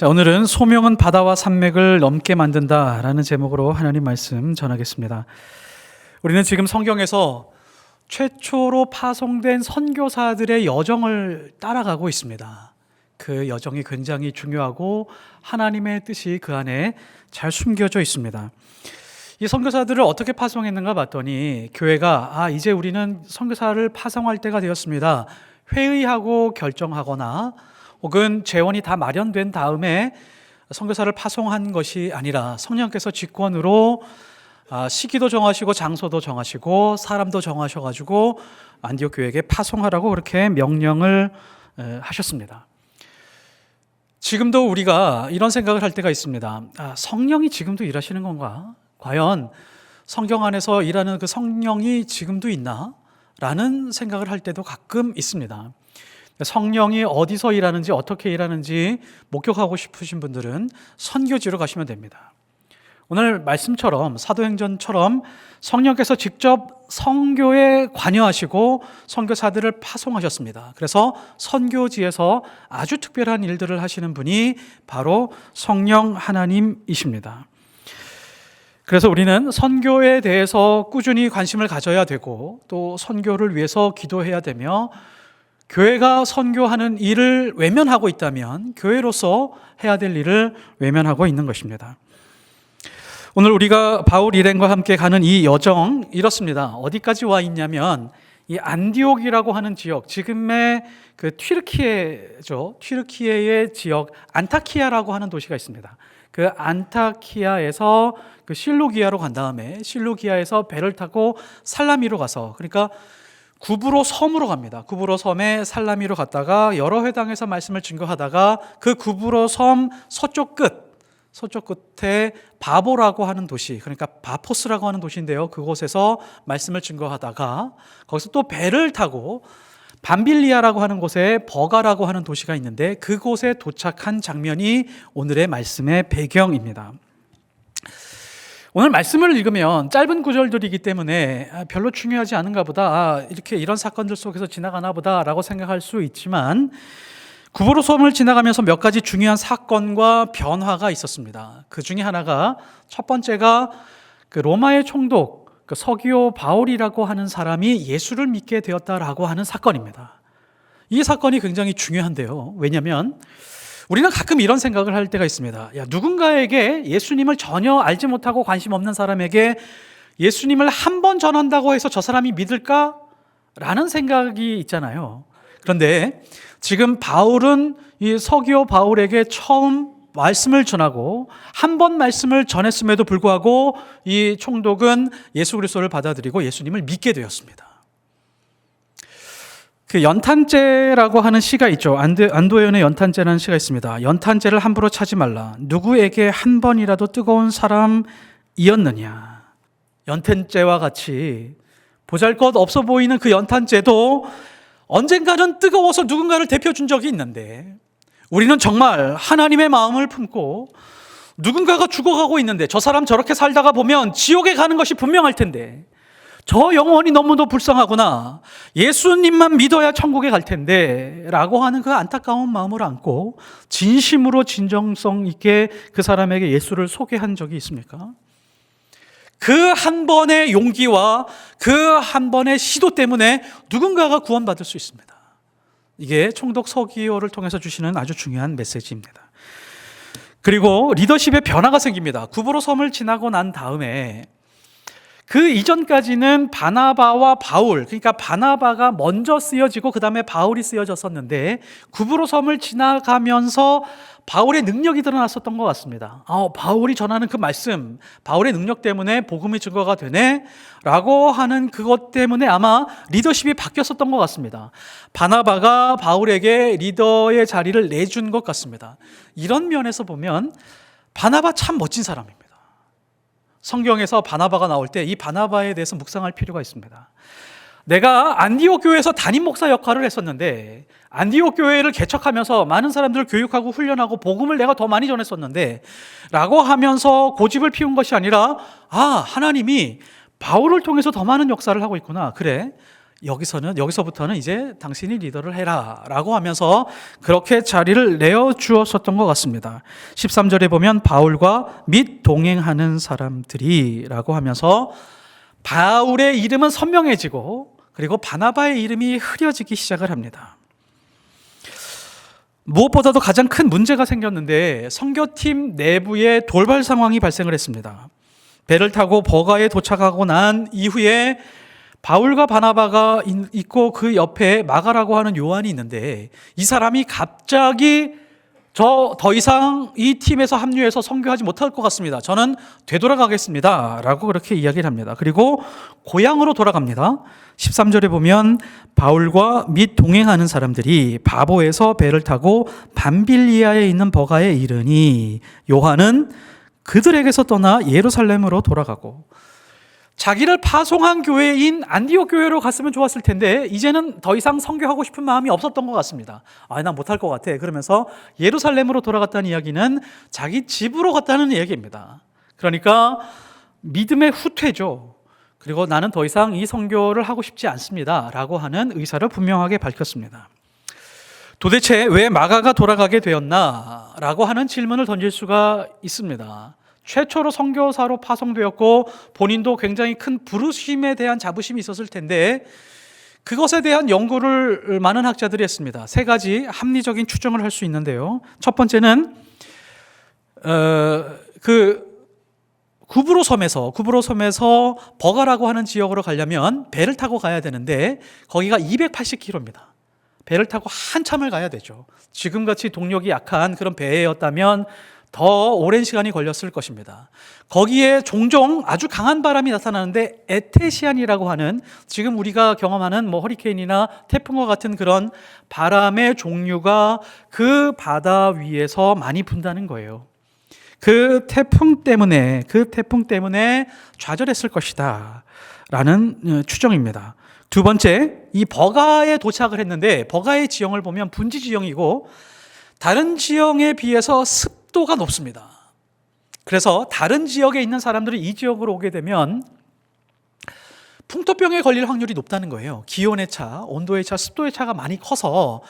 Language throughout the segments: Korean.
자, 오늘은 소명은 바다와 산맥을 넘게 만든다라는 제목으로 하나님 말씀 전하겠습니다. 우리는 지금 성경에서 최초로 파송된 선교사들의 여정을 따라가고 있습니다. 그 여정이 굉장히 중요하고 하나님의 뜻이 그 안에 잘 숨겨져 있습니다. 이 선교사들을 어떻게 파송했는가 봤더니 교회가 이제 우리는 선교사를 파송할 때가 되었습니다. 회의하고 결정하거나 혹은 재원이 다 마련된 다음에 선교사를 파송한 것이 아니라 성령께서 직권으로 시기도 정하시고 장소도 정하시고 사람도 정하셔가지고 안디옥 교회에게 파송하라고 그렇게 명령을 하셨습니다. 지금도 우리가 이런 생각을 할 때가 있습니다. 성령이 지금도 일하시는 건가? 과연 성경 안에서 일하는 그 성령이 지금도 있나? 라는 생각을 할 때도 가끔 있습니다. 성령이 어디서 일하는지 어떻게 일하는지 목격하고 싶으신 분들은 선교지로 가시면 됩니다. 오늘 말씀처럼 사도행전처럼 성령께서 직접 선교에 관여하시고 선교사들을 파송하셨습니다. 그래서 선교지에서 아주 특별한 일들을 하시는 분이 바로 성령 하나님이십니다. 그래서 우리는 선교에 대해서 꾸준히 관심을 가져야 되고 또 선교를 위해서 기도해야 되며 교회가 선교하는 일을 외면하고 있다면 교회로서 해야 될 일을 외면하고 있는 것입니다. 오늘 우리가 바울 일행과 함께 가는 이 여정 이렇습니다. 어디까지 와 있냐면 이 안디옥이라고 하는 지역, 지금의 그 튀르키예의 지역 안타키아라고 하는 도시가 있습니다. 그 안타키아에서 그 실루기아로 간 다음에 실루기아에서 배를 타고 살라미로 가서, 그러니까 구브로 섬으로 갑니다. 구브로 섬에 살라미로 갔다가 여러 회당에서 말씀을 증거하다가 그 구브로 섬 서쪽 끝에 바보라고 하는 도시, 그러니까 바포스라고 하는 도시인데요. 그곳에서 말씀을 증거하다가 거기서 또 배를 타고 밤빌리아라고 하는 곳에 버가라고 하는 도시가 있는데 그곳에 도착한 장면이 오늘의 말씀의 배경입니다. 오늘 말씀을 읽으면 짧은 구절들이기 때문에 별로 중요하지 않은가 보다, 이렇게 이런 사건들 속에서 지나가나 보다라고 생각할 수 있지만 구브로 섬을 지나가면서 몇 가지 중요한 사건과 변화가 있었습니다. 그 중에 하나가, 첫 번째가 그 로마의 총독 그 서기오 바울이라고 하는 사람이 예수를 믿게 되었다라고 하는 사건입니다. 이 사건이 굉장히 중요한데요. 왜냐하면 우리는 가끔 이런 생각을 할 때가 있습니다. 누군가에게 예수님을 전혀 알지 못하고 관심 없는 사람에게 예수님을 한 번 전한다고 해서 저 사람이 믿을까? 라는 생각이 있잖아요. 그런데 지금 바울은 이 서기오 바울에게 처음 말씀을 전하고 한 번 말씀을 전했음에도 불구하고 이 총독은 예수 그리스도를 받아들이고 예수님을 믿게 되었습니다. 그 연탄재라고 하는 시가 있죠. 안도현의 연탄재라는 시가 있습니다. 연탄재를 함부로 차지 말라. 누구에게 한 번이라도 뜨거운 사람이었느냐. 연탄재와 같이 보잘것 없어 보이는 그 연탄재도 언젠가는 뜨거워서 누군가를 데펴준 적이 있는데, 우리는 정말 하나님의 마음을 품고 누군가가 죽어가고 있는데 저 사람 저렇게 살다가 보면 지옥에 가는 것이 분명할 텐데, 저 영혼이 너무도 불쌍하구나, 예수님만 믿어야 천국에 갈 텐데 라고 하는 그 안타까운 마음을 안고 진심으로 진정성 있게 그 사람에게 예수를 소개한 적이 있습니까? 그 한 번의 용기와 그 한 번의 시도 때문에 누군가가 구원받을 수 있습니다. 이게 총독 서기오를 통해서 주시는 아주 중요한 메시지입니다. 그리고 리더십의 변화가 생깁니다. 구브로 섬을 지나고 난 다음에 그 이전까지는 바나바와 바울, 그러니까 바나바가 먼저 쓰여지고 그 다음에 바울이 쓰여졌었는데 구브로 섬을 지나가면서 바울의 능력이 드러났었던 것 같습니다. 바울이 전하는 그 말씀, 바울의 능력 때문에 복음의 증거가 되네 라고 하는 그것 때문에 아마 리더십이 바뀌었었던 것 같습니다. 바나바가 바울에게 리더의 자리를 내준 것 같습니다. 이런 면에서 보면 바나바 참 멋진 사람입니다. 성경에서 바나바가 나올 때 이 바나바에 대해서 묵상할 필요가 있습니다. 내가 안디옥 교회에서 담임 목사 역할을 했었는데, 안디옥 교회를 개척하면서 많은 사람들을 교육하고 훈련하고 복음을 내가 더 많이 전했었는데 라고 하면서 고집을 피운 것이 아니라, 하나님이 바울을 통해서 더 많은 역사를 하고 있구나. 그래, 여기서부터는 이제 당신이 리더를 해라 라고 하면서 그렇게 자리를 내어주었었던 것 같습니다. 13절에 보면 바울과 및 동행하는 사람들이 라고 하면서 바울의 이름은 선명해지고 그리고 바나바의 이름이 흐려지기 시작을 합니다. 무엇보다도 가장 큰 문제가 생겼는데 선교팀 내부에 돌발 상황이 발생을 했습니다. 배를 타고 버가에 도착하고 난 이후에 바울과 바나바가 있고 그 옆에 마가라고 하는 요한이 있는데 이 사람이 갑자기 저 더 이상 이 팀에서 합류해서 선교하지 못할 것 같습니다. 저는 되돌아가겠습니다 라고 그렇게 이야기를 합니다. 그리고 고향으로 돌아갑니다. 13절에 보면 바울과 및 동행하는 사람들이 바보에서 배를 타고 밤빌리아에 있는 버가에 이르니 요한은 그들에게서 떠나 예루살렘으로 돌아가고 자기를 파송한 교회인 안디옥 교회로 갔으면 좋았을 텐데 이제는 더 이상 선교하고 싶은 마음이 없었던 것 같습니다. 난 못할 것 같아. 그러면서 예루살렘으로 돌아갔다는 이야기는 자기 집으로 갔다는 얘기입니다. 그러니까 믿음의 후퇴죠. 그리고 나는 더 이상 이 선교를 하고 싶지 않습니다 라고 하는 의사를 분명하게 밝혔습니다. 도대체 왜 마가가 돌아가게 되었나? 라고 하는 질문을 던질 수가 있습니다. 최초로 선교사로 파송되었고 본인도 굉장히 큰 부르심에 대한 자부심이 있었을 텐데 그것에 대한 연구를 많은 학자들이 했습니다. 세 가지 합리적인 추정을 할 수 있는데요. 첫 번째는 구브로 섬에서 버가라고 하는 지역으로 가려면 배를 타고 가야 되는데 거기가 280km입니다. 배를 타고 한참을 가야 되죠. 지금같이 동력이 약한 그런 배였다면 더 오랜 시간이 걸렸을 것입니다. 거기에 종종 아주 강한 바람이 나타나는데 에테시안이라고 하는 지금 우리가 경험하는 허리케인이나 태풍과 같은 그런 바람의 종류가 그 바다 위에서 많이 분다는 거예요. 그 태풍 때문에 좌절했을 것이다 라는 추정입니다. 두 번째, 이 버가에 도착을 했는데 버가의 지형을 보면 분지 지형이고 다른 지형에 비해서 습도가 높습니다. 그래서 다른 지역에 있는 사람들이 이 지역으로 오게 되면 풍토병에 걸릴 확률이 높다는 거예요. 기온의 차, 온도의 차, 습도의 차가 많이 커서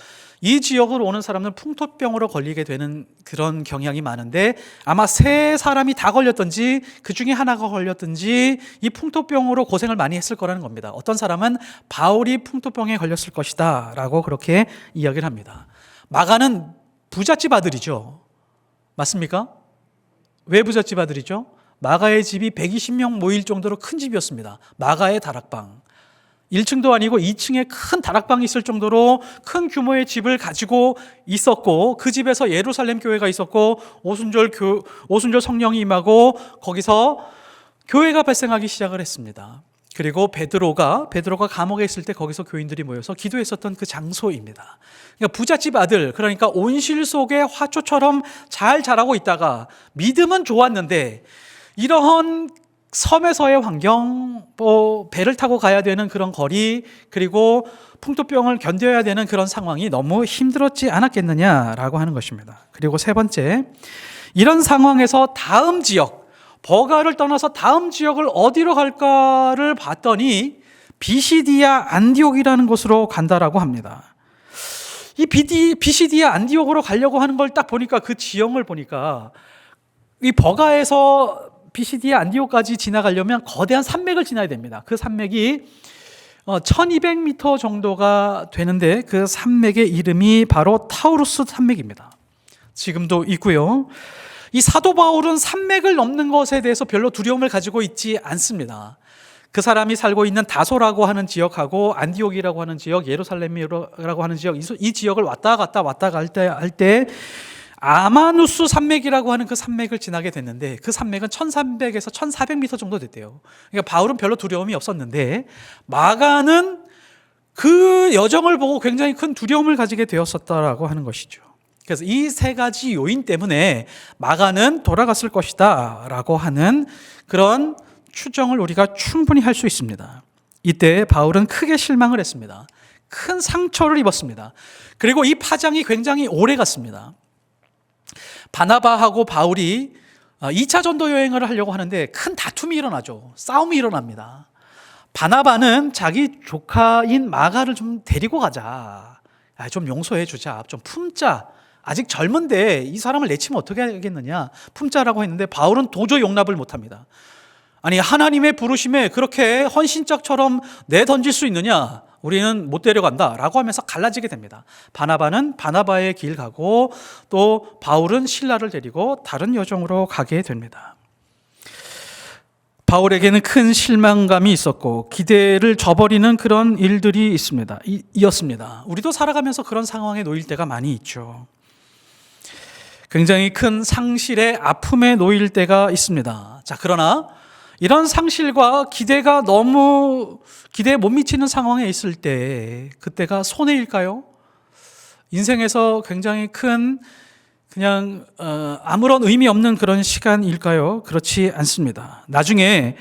이 지역으로 오는 사람은 풍토병으로 걸리게 되는 그런 경향이 많은데 아마 세 사람이 다 걸렸든지 그 중에 하나가 걸렸든지 이 풍토병으로 고생을 많이 했을 거라는 겁니다. 어떤 사람은 바울이 풍토병에 걸렸을 것이다 라고 그렇게 이야기를 합니다. 마가는 부잣집 아들이죠. 맞습니까? 왜 부잣집 아들이죠? 마가의 집이 120명 모일 정도로 큰 집이었습니다. 마가의 다락방. 1층도 아니고 2층에 큰 다락방이 있을 정도로 큰 규모의 집을 가지고 있었고 그 집에서 예루살렘 교회가 있었고 오순절 성령이 임하고 거기서 교회가 발생하기 시작을 했습니다. 그리고 베드로가 감옥에 있을 때 거기서 교인들이 모여서 기도했었던 그 장소입니다. 그러니까 부잣집 아들, 그러니까 온실 속의 화초처럼 잘 자라고 있다가 믿음은 좋았는데 이런 섬에서의 환경, 배를 타고 가야 되는 그런 거리, 그리고 풍토병을 견뎌야 되는 그런 상황이 너무 힘들었지 않았겠느냐라고 하는 것입니다. 그리고 세 번째, 이런 상황에서 다음 지역, 버가를 떠나서 다음 지역을 어디로 갈까를 봤더니 비시디아 안디옥이라는 곳으로 간다라고 합니다. 이 비시디아 안디옥으로 가려고 하는 걸 딱 보니까 그 지형을 보니까 이 버가에서 비시디아 안디옥까지 지나가려면 거대한 산맥을 지나야 됩니다. 그 산맥이 1200m 정도가 되는데 그 산맥의 이름이 바로 타우루스 산맥입니다. 지금도 있고요. 이 사도 바울은 산맥을 넘는 것에 대해서 별로 두려움을 가지고 있지 않습니다. 그 사람이 살고 있는 다소라고 하는 지역하고 안디옥이라고 하는 지역, 예루살렘이라고 하는 지역, 이 지역을 왔다 갔다 할 때 아마누스 산맥이라고 하는 그 산맥을 지나게 됐는데 그 산맥은 1300에서 1400m 정도 됐대요. 그러니까 바울은 별로 두려움이 없었는데 마가는 그 여정을 보고 굉장히 큰 두려움을 가지게 되었었다라고 하는 것이죠. 그래서 이 세 가지 요인 때문에 마가는 돌아갔을 것이다 라고 하는 그런 추정을 우리가 충분히 할 수 있습니다. 이때 바울은 크게 실망을 했습니다. 큰 상처를 입었습니다. 그리고 이 파장이 굉장히 오래 갔습니다. 바나바하고 바울이 2차 전도 여행을 하려고 하는데 큰 다툼이 일어나죠. 싸움이 일어납니다. 바나바는 자기 조카인 마가를 좀 데리고 가자. 좀 용서해 주자. 좀 품자. 아직 젊은데 이 사람을 내치면 어떻게 하겠느냐. 품자라고 했는데 바울은 도저히 용납을 못합니다. 아니, 하나님의 부르심에 그렇게 헌신짝처럼 내던질 수 있느냐. 우리는 못 데려간다 라고 하면서 갈라지게 됩니다. 바나바는 바나바의 길 가고 또 바울은 실라를 데리고 다른 여정으로 가게 됩니다. 바울에게는 큰 실망감이 있었고 기대를 저버리는 그런 일들이 이었습니다. 우리도 살아가면서 그런 상황에 놓일 때가 많이 있죠. 굉장히 큰 상실의 아픔에 놓일 때가 있습니다. 자, 그러나 이런 상실과 기대에 못 미치는 상황에 있을 때 그때가 손해일까요? 인생에서 굉장히 큰 아무런 의미 없는 그런 시간일까요? 그렇지 않습니다. 나중에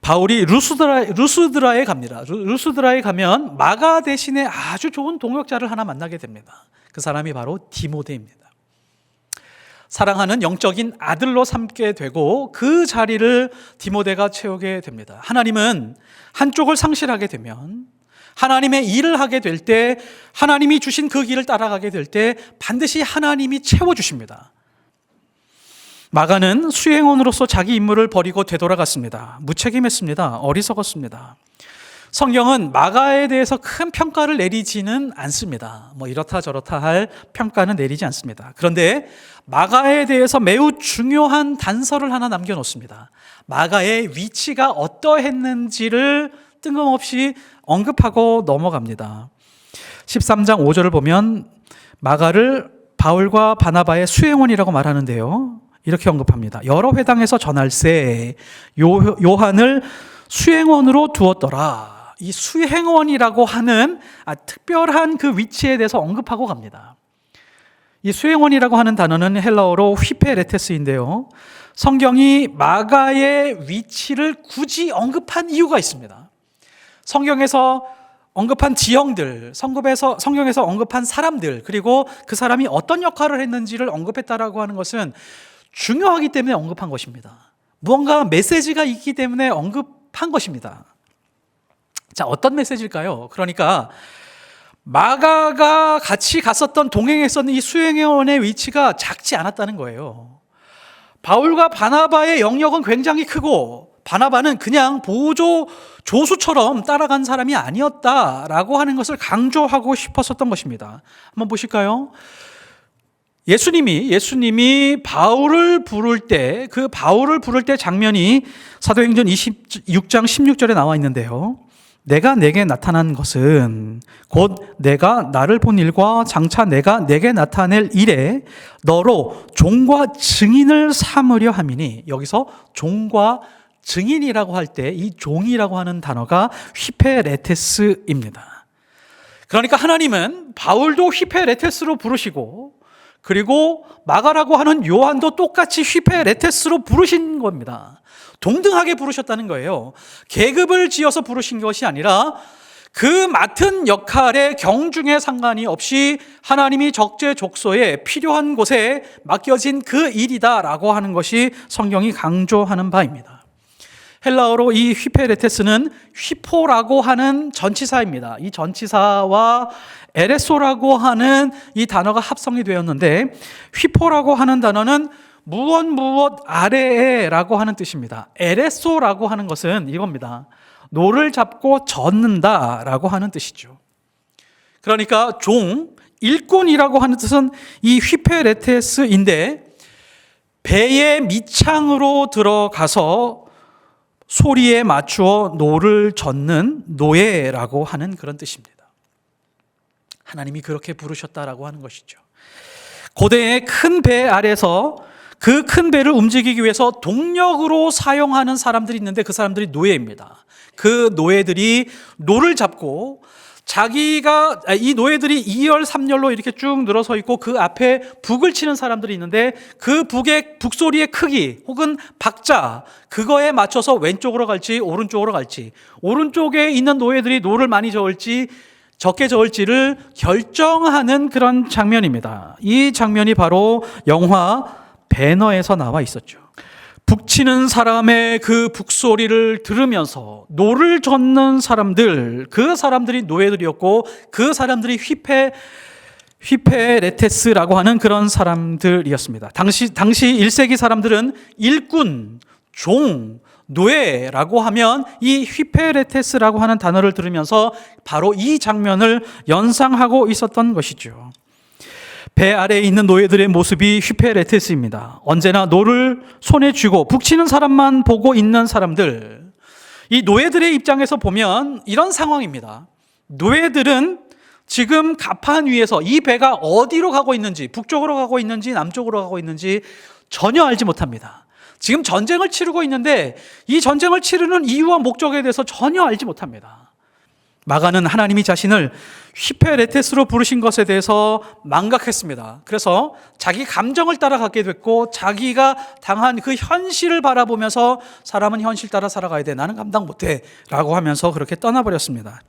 바울이 루스드라에 갑니다. 루스드라에 가면 마가 대신에 아주 좋은 동역자를 하나 만나게 됩니다. 그 사람이 바로 디모데입니다. 사랑하는 영적인 아들로 삼게 되고 그 자리를 디모데가 채우게 됩니다. 하나님은 한쪽을 상실하게 되면 하나님의 일을 하게 될 때, 하나님이 주신 그 길을 따라가게 될 때 반드시 하나님이 채워주십니다. 마가는 수행원으로서 자기 임무를 버리고 되돌아갔습니다. 무책임했습니다. 어리석었습니다. 성경은 마가에 대해서 큰 평가를 내리지는 않습니다. 이렇다 저렇다 할 평가는 내리지 않습니다. 그런데 마가에 대해서 매우 중요한 단서를 하나 남겨놓습니다. 마가의 위치가 어떠했는지를 뜬금없이 언급하고 넘어갑니다. 13장 5절을 보면 마가를 바울과 바나바의 수행원이라고 말하는데요. 이렇게 언급합니다. 여러 회당에서 전할세 요한을 수행원으로 두었더라. 이 수행원이라고 하는 특별한 그 위치에 대해서 언급하고 갑니다. 이 수행원이라고 하는 단어는 헬라어로 휘페레테스인데요. 성경이 마가의 위치를 굳이 언급한 이유가 있습니다. 성경에서 언급한 지형들, 성경에서 언급한 사람들, 그리고 그 사람이 어떤 역할을 했는지를 언급했다라고 하는 것은 중요하기 때문에 언급한 것입니다. 무언가 메시지가 있기 때문에 언급한 것입니다. 자, 어떤 메시지일까요? 그러니까 마가가 같이 갔었던 동행했었던 이 수행원의 위치가 작지 않았다는 거예요. 바울과 바나바의 영역은 굉장히 크고 바나바는 그냥 보조 조수처럼 따라간 사람이 아니었다라고 하는 것을 강조하고 싶었었던 것입니다. 한번 보실까요? 예수님이 바울을 부를 때, 그 바울을 부를 때 장면이 사도행전 26장 16절에 나와 있는데요. 내가 내게 나타난 것은 곧 내가 나를 본 일과 장차 내가 내게 나타낼 일에 너로 종과 증인을 삼으려 함이니, 여기서 종과 증인이라고 할 때 이 종이라고 하는 단어가 휘페레테스입니다. 그러니까 하나님은 바울도 휘페레테스로 부르시고 그리고 마가라고 하는 요한도 똑같이 휘페레테스로 부르신 겁니다. 동등하게 부르셨다는 거예요. 계급을 지어서 부르신 것이 아니라 그 맡은 역할의 경중에 상관이 없이 하나님이 적재적소에 필요한 곳에 맡겨진 그 일이다라고 하는 것이 성경이 강조하는 바입니다. 헬라어로 이 휘페레테스는 휘포라고 하는 전치사입니다. 이 전치사와 에레소라고 하는 이 단어가 합성이 되었는데, 휘포라고 하는 단어는 무엇 아래에라고 하는 뜻입니다. 에레소라고 하는 것은 이겁니다. 노를 잡고 젓는다라고 하는 뜻이죠. 그러니까 일꾼이라고 하는 뜻은 이 휘페레테스인데, 배의 밑창으로 들어가서 소리에 맞추어 노를 젓는 노예라고 하는 그런 뜻입니다. 하나님이 그렇게 부르셨다라고 하는 것이죠. 고대의 큰 배 아래서 그 큰 배를 움직이기 위해서 동력으로 사용하는 사람들이 있는데 그 사람들이 노예입니다. 그 노예들이 노를 잡고 이 노예들이 2열, 3열로 이렇게 쭉 늘어서 있고 그 앞에 북을 치는 사람들이 있는데 그 북소리의 크기 혹은 박자, 그거에 맞춰서 왼쪽으로 갈지 오른쪽으로 갈지, 오른쪽에 있는 노예들이 노를 많이 저을지 적게 저을지를 결정하는 그런 장면입니다. 이 장면이 바로 영화 배너에서 나와 있었죠. 북치는 사람의 그 북소리를 들으면서 노를 젓는 사람들, 그 사람들이 노예들이었고 그 사람들이 휘페레테스라고 하는 그런 사람들이었습니다. 당시 1세기 사람들은 일꾼, 종, 노예라고 하면 이 휘페레테스라고 하는 단어를 들으면서 바로 이 장면을 연상하고 있었던 것이죠. 배 아래에 있는 노예들의 모습이 휘페레테스입니다. 언제나 노를 손에 쥐고 북치는 사람만 보고 있는 사람들. 이 노예들의 입장에서 보면 이런 상황입니다. 노예들은 지금 갑판 위에서 이 배가 어디로 가고 있는지, 북쪽으로 가고 있는지 남쪽으로 가고 있는지 전혀 알지 못합니다. 지금 전쟁을 치르고 있는데 이 전쟁을 치르는 이유와 목적에 대해서 전혀 알지 못합니다. 마가는 하나님이 자신을 휘페레테스로 부르신 것에 대해서 망각했습니다. 그래서 자기 감정을 따라가게 됐고 자기가 당한 그 현실을 바라보면서 사람은 현실 따라 살아가야 돼, 나는 감당 못해 라고 하면서 그렇게 떠나버렸습니다.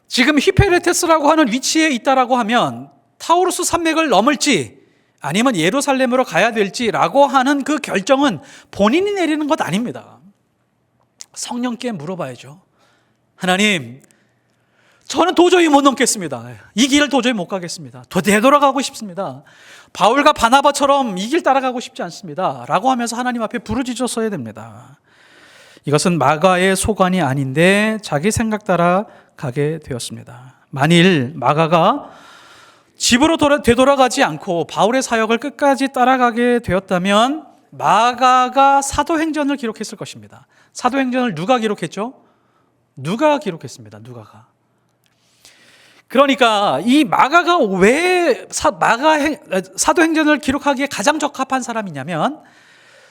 지금 휘페레테스라고 하는 위치에 있다라고 하면 타우루스 산맥을 넘을지 아니면 예루살렘으로 가야 될지라고 하는 그 결정은 본인이 내리는 것 아닙니다. 성령께 물어봐야죠. 하나님, 저는 도저히 못 넘겠습니다. 이 길을 도저히 못 가겠습니다. 되돌아가고 싶습니다. 바울과 바나바처럼 이 길 따라가고 싶지 않습니다. 라고 하면서 하나님 앞에 부르짖었어야 됩니다. 이것은 마가의 소관이 아닌데 자기 생각 따라 가게 되었습니다. 만일 마가가 집으로 되돌아가지 않고 바울의 사역을 끝까지 따라가게 되었다면 마가가 사도행전을 기록했을 것입니다. 사도행전을 누가 기록했죠? 누가 기록했습니다. 누가가. 그러니까 이 마가가 왜 사도행전을 기록하기에 가장 적합한 사람이냐면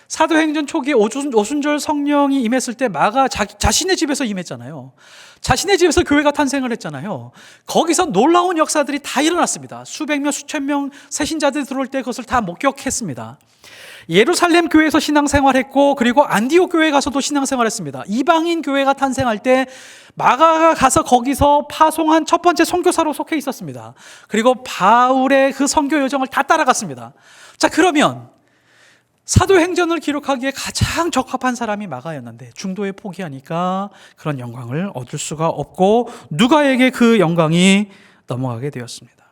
사도행전 초기에 오순절 성령이 임했을 때 마가 자신의 집에서 임했잖아요. 자신의 집에서 교회가 탄생을 했잖아요. 거기서 놀라운 역사들이 다 일어났습니다. 수백 명, 수천 명 새신자들이 들어올 때 그것을 다 목격했습니다. 예루살렘 교회에서 신앙생활했고 그리고 안디옥 교회에 가서도 신앙생활했습니다. 이방인 교회가 탄생할 때 마가가 가서 거기서 파송한 첫 번째 선교사로 속해 있었습니다. 그리고 바울의 그 선교 여정을 다 따라갔습니다. 자, 그러면 사도행전을 기록하기에 가장 적합한 사람이 마가였는데 중도에 포기하니까 그런 영광을 얻을 수가 없고 누가에게 그 영광이 넘어가게 되었습니다.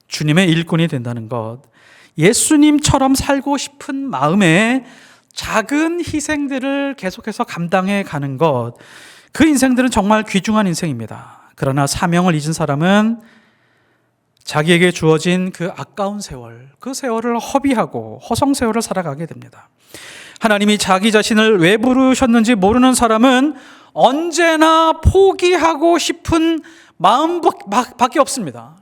주님의 일꾼이 된다는 것, 예수님처럼 살고 싶은 마음에 작은 희생들을 계속해서 감당해 가는 것, 그 인생들은 정말 귀중한 인생입니다. 그러나 사명을 잊은 사람은 자기에게 주어진 그 아까운 세월, 그 세월을 허비하고 허송 세월을 살아가게 됩니다. 하나님이 자기 자신을 왜 부르셨는지 모르는 사람은 언제나 포기하고 싶은 마음밖에 없습니다.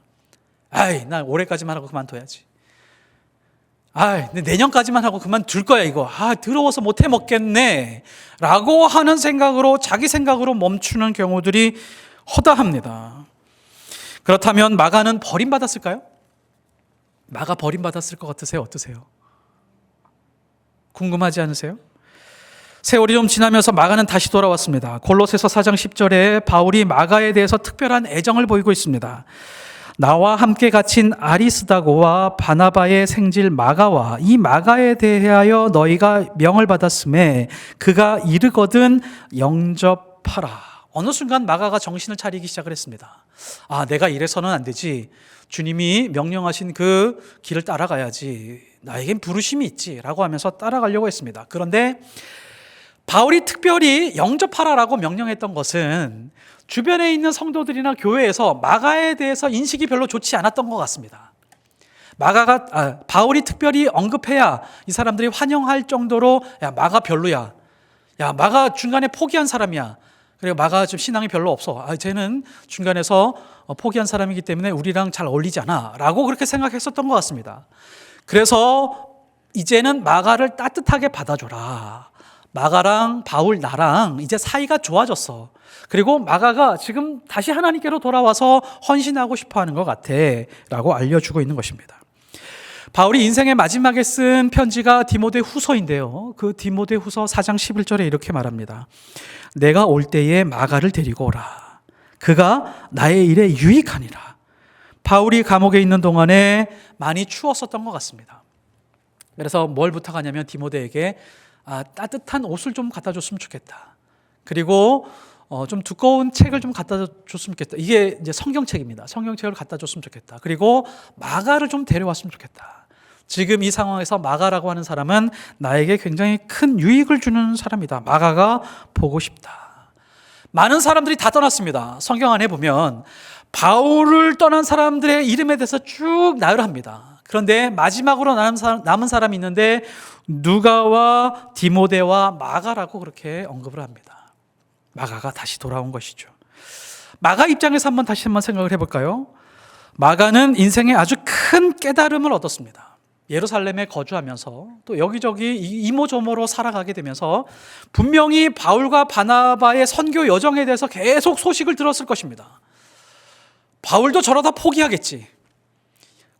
나 올해까지만 하고 그만둬야지. 내년까지만 하고 그만둘 거야 이거. 더러워서 못해 먹겠네 라고 하는 생각으로 자기 생각으로 멈추는 경우들이 허다합니다. 그렇다면 마가는 버림받았을까요? 마가 버림받았을 것 같으세요? 어떠세요? 궁금하지 않으세요? 세월이 좀 지나면서 마가는 다시 돌아왔습니다. 골로새서 4장 10절에 바울이 마가에 대해서 특별한 애정을 보이고 있습니다. 나와 함께 갇힌 아리스다고와 바나바의 생질 마가와 이 마가에 대하여 너희가 명을 받았음에 그가 이르거든 영접하라. 어느 순간 마가가 정신을 차리기 시작을 했습니다. 내가 이래서는 안 되지. 주님이 명령하신 그 길을 따라가야지. 나에겐 부르심이 있지 라고 하면서 따라가려고 했습니다. 그런데 바울이 특별히 영접하라라고 명령했던 것은 주변에 있는 성도들이나 교회에서 마가에 대해서 인식이 별로 좋지 않았던 것 같습니다. 바울이 특별히 언급해야 이 사람들이 환영할 정도로 마가 별로야. 마가 중간에 포기한 사람이야. 그리고 마가 좀 신앙이 별로 없어. 쟤는 중간에서 포기한 사람이기 때문에 우리랑 잘 어울리지 않아 라고 그렇게 생각했었던 것 같습니다. 그래서 이제는 마가를 따뜻하게 받아줘라. 마가랑 바울 나랑 이제 사이가 좋아졌어. 그리고 마가가 지금 다시 하나님께로 돌아와서 헌신하고 싶어하는 것 같아 라고 알려주고 있는 것입니다. 바울이 인생의 마지막에 쓴 편지가 디모데 후서인데요. 그 디모데 후서 4장 11절에 이렇게 말합니다. 내가 올 때에 마가를 데리고 오라. 그가 나의 일에 유익하니라. 바울이 감옥에 있는 동안에 많이 추웠었던 것 같습니다. 그래서 뭘 부탁하냐면 디모데에게 따뜻한 옷을 좀 갖다 줬으면 좋겠다. 그리고 좀 두꺼운 책을 좀 갖다 줬으면 좋겠다. 이게 이제 성경책입니다. 성경책을 갖다 줬으면 좋겠다. 그리고 마가를 좀 데려왔으면 좋겠다. 지금 이 상황에서 마가라고 하는 사람은 나에게 굉장히 큰 유익을 주는 사람이다. 마가가 보고 싶다. 많은 사람들이 다 떠났습니다. 성경 안에 보면 바울을 떠난 사람들의 이름에 대해서 쭉 나열합니다. 그런데 마지막으로 남은 사람이 있는데 누가와 디모데와 마가라고 그렇게 언급을 합니다. 마가가 다시 돌아온 것이죠. 마가 입장에서 다시 한번 생각을 해볼까요? 마가는 인생에 아주 큰 깨달음을 얻었습니다. 예루살렘에 거주하면서 또 여기저기 이모저모로 살아가게 되면서 분명히 바울과 바나바의 선교 여정에 대해서 계속 소식을 들었을 것입니다. 바울도 저러다 포기하겠지.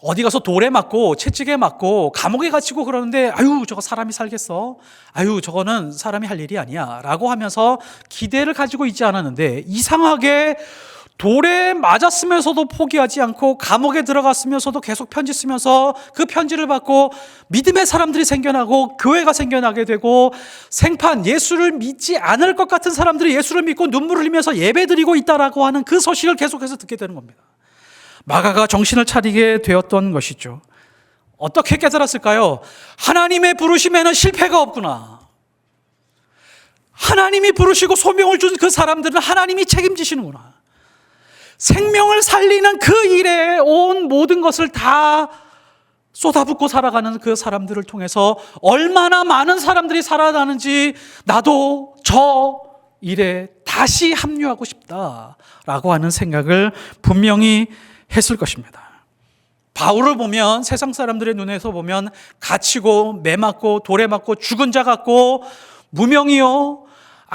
어디 가서 돌에 맞고 채찍에 맞고 감옥에 갇히고 그러는데 아유 저거 사람이 살겠어? 아유 저거는 사람이 할 일이 아니야 라고 하면서 기대를 가지고 있지 않았는데 이상하게 돌에 맞았으면서도 포기하지 않고 감옥에 들어갔으면서도 계속 편지 쓰면서 그 편지를 받고 믿음의 사람들이 생겨나고 교회가 생겨나게 되고 생판 예수를 믿지 않을 것 같은 사람들이 예수를 믿고 눈물을 흘리면서 예배드리고 있다라고 하는 그 소식을 계속해서 듣게 되는 겁니다. 마가가 정신을 차리게 되었던 것이죠. 어떻게 깨달았을까요? 하나님의 부르심에는 실패가 없구나. 하나님이 부르시고 소명을 준 그 사람들은 하나님이 책임지시는구나. 생명을 살리는 그 일에 온 모든 것을 다 쏟아붓고 살아가는 그 사람들을 통해서 얼마나 많은 사람들이 살아나는지 나도 저 일에 다시 합류하고 싶다라고 하는 생각을 분명히 했을 것입니다. 바울을 보면 세상 사람들의 눈에서 보면 갇히고 매맞고 돌에 맞고 죽은 자 같고 무명이요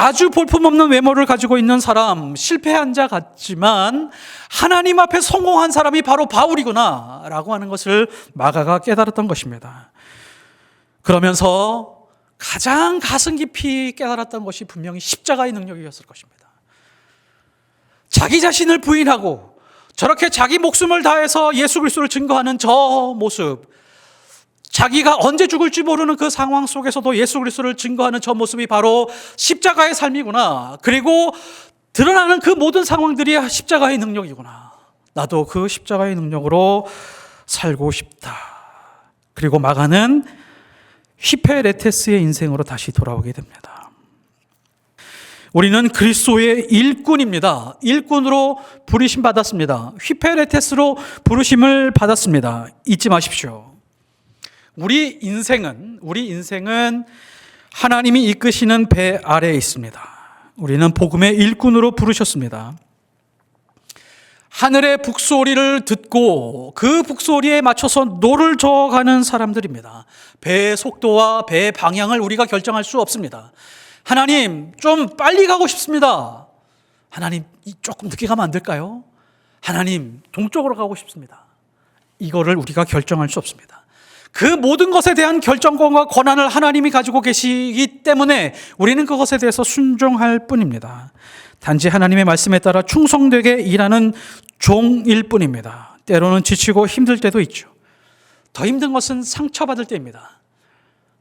아주 볼품없는 외모를 가지고 있는 사람, 실패한 자 같지만 하나님 앞에 성공한 사람이 바로 바울이구나 라고 하는 것을 마가가 깨달았던 것입니다. 그러면서 가장 가슴 깊이 깨달았던 것이 분명히 십자가의 능력이었을 것입니다. 자기 자신을 부인하고 저렇게 자기 목숨을 다해서 예수 그리스도를 증거하는 저 모습, 자기가 언제 죽을지 모르는 그 상황 속에서도 예수 그리스도를 증거하는 저 모습이 바로 십자가의 삶이구나. 그리고 드러나는 그 모든 상황들이 십자가의 능력이구나. 나도 그 십자가의 능력으로 살고 싶다. 그리고 마가는 휘페레테스의 인생으로 다시 돌아오게 됩니다. 우리는 그리스도의 일꾼입니다. 일꾼으로 부르심 받았습니다. 휘페레테스로 부르심을 받았습니다. 잊지 마십시오. 우리 인생은 하나님이 이끄시는 배 아래에 있습니다. 우리는 복음의 일꾼으로 부르셨습니다. 하늘의 북소리를 듣고 그 북소리에 맞춰서 노를 저어가는 사람들입니다. 배의 속도와 배의 방향을 우리가 결정할 수 없습니다. 하나님, 좀 빨리 가고 싶습니다. 하나님, 조금 늦게 가면 안 될까요? 하나님, 동쪽으로 가고 싶습니다. 이거를 우리가 결정할 수 없습니다. 그 모든 것에 대한 결정권과 권한을 하나님이 가지고 계시기 때문에 우리는 그것에 대해서 순종할 뿐입니다. 단지 하나님의 말씀에 따라 충성되게 일하는 종일 뿐입니다. 때로는 지치고 힘들 때도 있죠. 더 힘든 것은 상처받을 때입니다.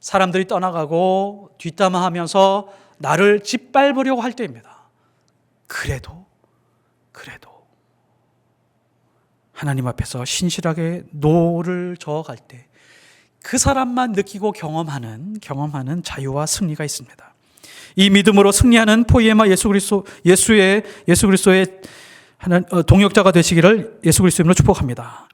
사람들이 떠나가고 뒷담화하면서 나를 짓밟으려고 할 때입니다. 그래도 하나님 앞에서 신실하게 노를 저어갈 때 그 사람만 느끼고 경험하는 자유와 승리가 있습니다. 이 믿음으로 승리하는 포이에마 예수 그리스도의 동역자가 되시기를 예수 그리스도 이름으로 축복합니다.